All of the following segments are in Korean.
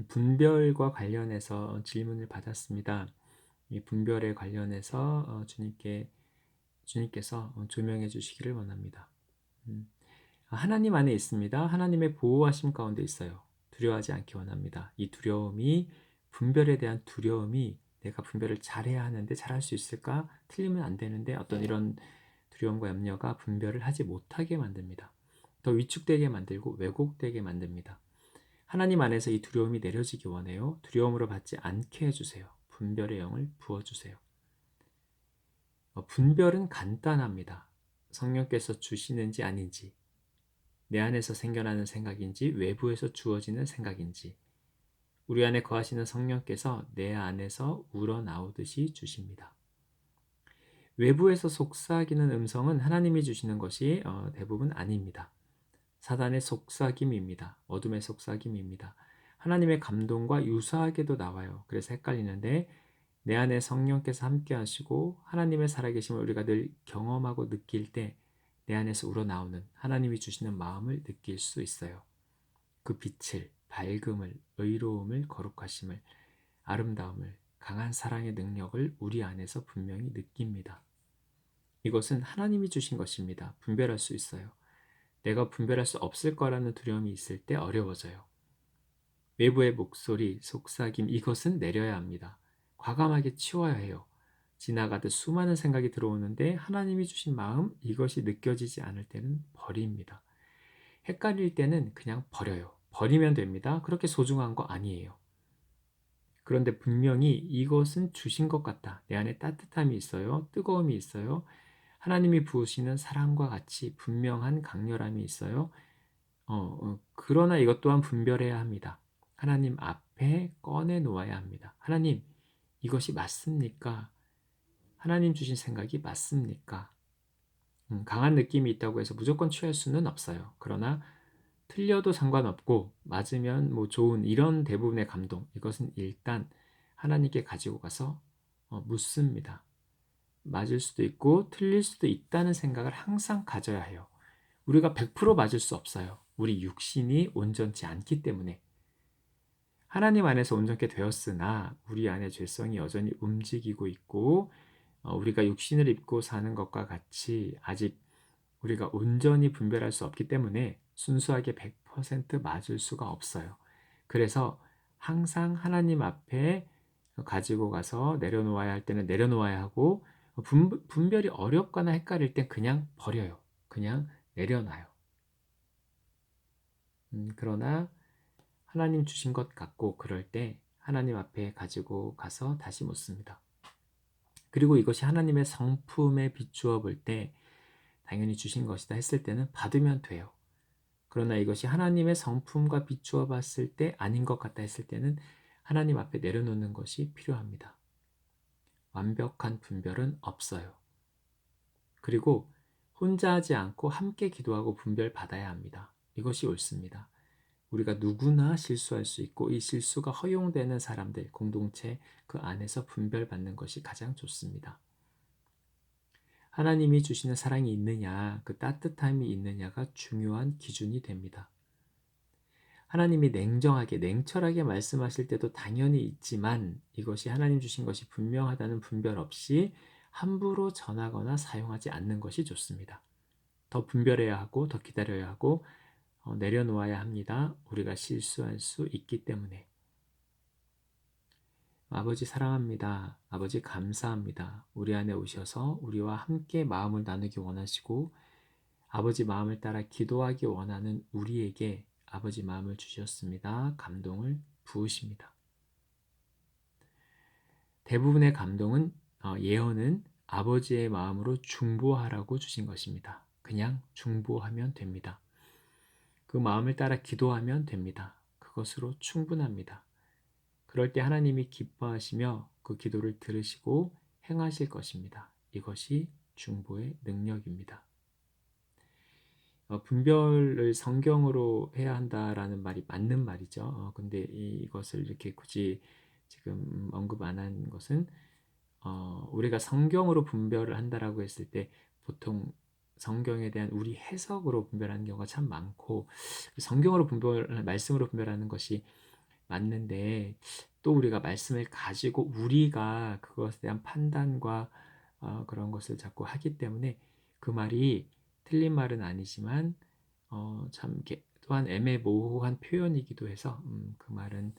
분별과 관련해서 질문을 받았습니다. 이 분별에 관련해서 주님께서 조명해 주시기를 원합니다. 음, 하나님 안에 있습니다. 하나님의 보호하심 가운데 있어요. 두려워하지 않기 원합니다. 이 두려움이 분별에 대한 두려움이 내가 분별을 잘해야 하는데 잘할 수 있을까? 틀리면 안 되는데 어떤 이런 두려움과 염려가 분별을 하지 못하게 만듭니다. 더 위축되게 만들고 왜곡되게 만듭니다. 하나님 안에서 이 두려움이 내려지기 원해요. 두려움으로 받지 않게 해주세요. 분별의 영을 부어주세요. 분별은 간단합니다. 성령께서 주시는지 아닌지, 내 안에서 생겨나는 생각인지, 외부에서 주어지는 생각인지, 우리 안에 거하시는 성령께서 내 안에서 우러나오듯이 주십니다. 외부에서 속삭이는 음성은 하나님이 주시는 것이 대부분 아닙니다. 사단의 속삭임입니다. 어둠의 속삭임입니다. 하나님의 감동과 유사하게도 나와요. 그래서 헷갈리는데 내 안에 성령께서 함께 하시고 하나님의 살아계심을 우리가 늘 경험하고 느낄 때 내 안에서 우러나오는 하나님이 주시는 마음을 느낄 수 있어요. 그 빛을, 밝음을, 의로움을, 거룩하심을, 아름다움을, 강한 사랑의 능력을 우리 안에서 분명히 느낍니다. 이것은 하나님이 주신 것입니다. 분별할 수 있어요. 내가 분별할 수 없을 거라는 두려움이 있을 때 어려워져요. 외부의 목소리, 속삭임, 이것은 내려야 합니다. 과감하게 치워야 해요. 지나가듯 수많은 생각이 들어오는데 하나님이 주신 마음, 이것이 느껴지지 않을 때는 버립니다. 헷갈릴 때는 그냥 버려요. 버리면 됩니다. 그렇게 소중한 거 아니에요. 그런데 분명히 이것은 주신 것 같다. 내 안에 따뜻함이 있어요. 뜨거움이 있어요. 하나님이 부으시는 사랑과 같이 분명한 강렬함이 있어요. 그러나 이것 또한 분별해야 합니다. 하나님 앞에 꺼내 놓아야 합니다. 하나님, 이것이 맞습니까? 하나님 주신 생각이 맞습니까? 강한 느낌이 있다고 해서 무조건 취할 수는 없어요. 그러나 틀려도 상관없고 맞으면 뭐 좋은 이런 대부분의 감동, 이것은 일단 하나님께 가지고 가서 묻습니다. 맞을 수도 있고 틀릴 수도 있다는 생각을 항상 가져야 해요. 우리가 100% 맞을 수 없어요. 우리 육신이 온전치 않기 때문에. 하나님 안에서 온전케 되었으나 우리 안에 죄성이 여전히 움직이고 있고 우리가 육신을 입고 사는 것과 같이 아직 우리가 온전히 분별할 수 없기 때문에 순수하게 100% 맞을 수가 없어요. 그래서 항상 하나님 앞에 가지고 가서 내려놓아야 할 때는 내려놓아야 하고 분별이 어렵거나 헷갈릴 땐 그냥 버려요. 그냥 내려놔요. 그러나 하나님 주신 것 같고 그럴 때 하나님 앞에 가지고 가서 다시 묻습니다. 그리고 이것이 하나님의 성품에 비추어 볼 때 당연히 주신 것이다 했을 때는 받으면 돼요. 그러나 이것이 하나님의 성품과 비추어 봤을 때 아닌 것 같다 했을 때는 하나님 앞에 내려놓는 것이 필요합니다. 완벽한 분별은 없어요. 그리고 혼자 하지 않고 함께 기도하고 분별 받아야 합니다. 이것이 옳습니다. 우리가 누구나 실수할 수 있고 이 실수가 허용되는 사람들, 공동체 그 안에서 분별받는 것이 가장 좋습니다. 하나님이 주시는 사랑이 있느냐, 그 따뜻함이 있느냐가 중요한 기준이 됩니다. 하나님이 냉정하게, 냉철하게 말씀하실 때도 당연히 있지만 이것이 하나님 주신 것이 분명하다는 분별 없이 함부로 전하거나 사용하지 않는 것이 좋습니다. 더 분별해야 하고 더 기다려야 하고 내려놓아야 합니다. 우리가 실수할 수 있기 때문에. 아버지 사랑합니다. 아버지 감사합니다. 우리 안에 오셔서 우리와 함께 마음을 나누기 원하시고 아버지 마음을 따라 기도하기 원하는 우리에게 아버지 마음을 주셨습니다. 감동을 부으십니다. 대부분의 감동은 예언은 아버지의 마음으로 중보하라고 주신 것입니다. 그냥 중보하면 됩니다. 그 마음을 따라 기도하면 됩니다. 그것으로 충분합니다. 그럴 때 하나님이 기뻐하시며 그 기도를 들으시고 행하실 것입니다. 이것이 중보의 능력입니다. 분별을 성경으로 해야 한다라는 말이 맞는 말이죠. 근데 이것을 이렇게 굳이 지금 언급 안 한 것은 우리가 성경으로 분별을 한다라고 했을 때 보통 성경에 대한 우리 해석으로 분별하는 경우가 참 많고 말씀으로 분별하는 것이 맞는데 또 우리가 말씀을 가지고 우리가 그것에 대한 판단과 그런 것을 자꾸 하기 때문에 그 말이 틀린 말은 아니지만 참 이렇게 또한 애매모호한 표현이기도 해서 그 말은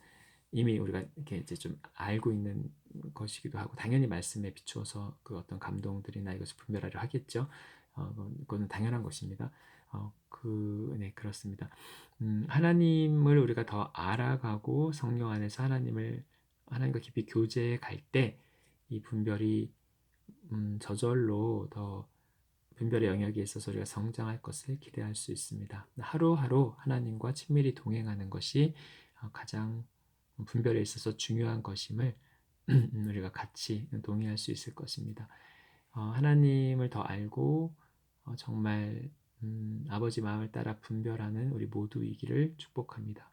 이미 우리가 이렇게 이제 좀 알고 있는 것이기도 하고 당연히 말씀에 비추어서 그 어떤 감동들이나 이것을 분별하려 하겠죠. 그거는 당연한 것입니다. 네, 그렇습니다. 하나님을 우리가 더 알아가고 성령 안에서 하나님과 깊이 교제해 갈 때 이 분별이 저절로 더 분별의 영역에 있어서 우리가 성장할 것을 기대할 수 있습니다. 하루하루 하나님과 친밀히 동행하는 것이 가장 분별에 있어서 중요한 것임을 우리가 같이 동의할 수 있을 것입니다. 하나님을 더 알고 정말 아버지 마음을 따라 분별하는 우리 모두이기를 축복합니다.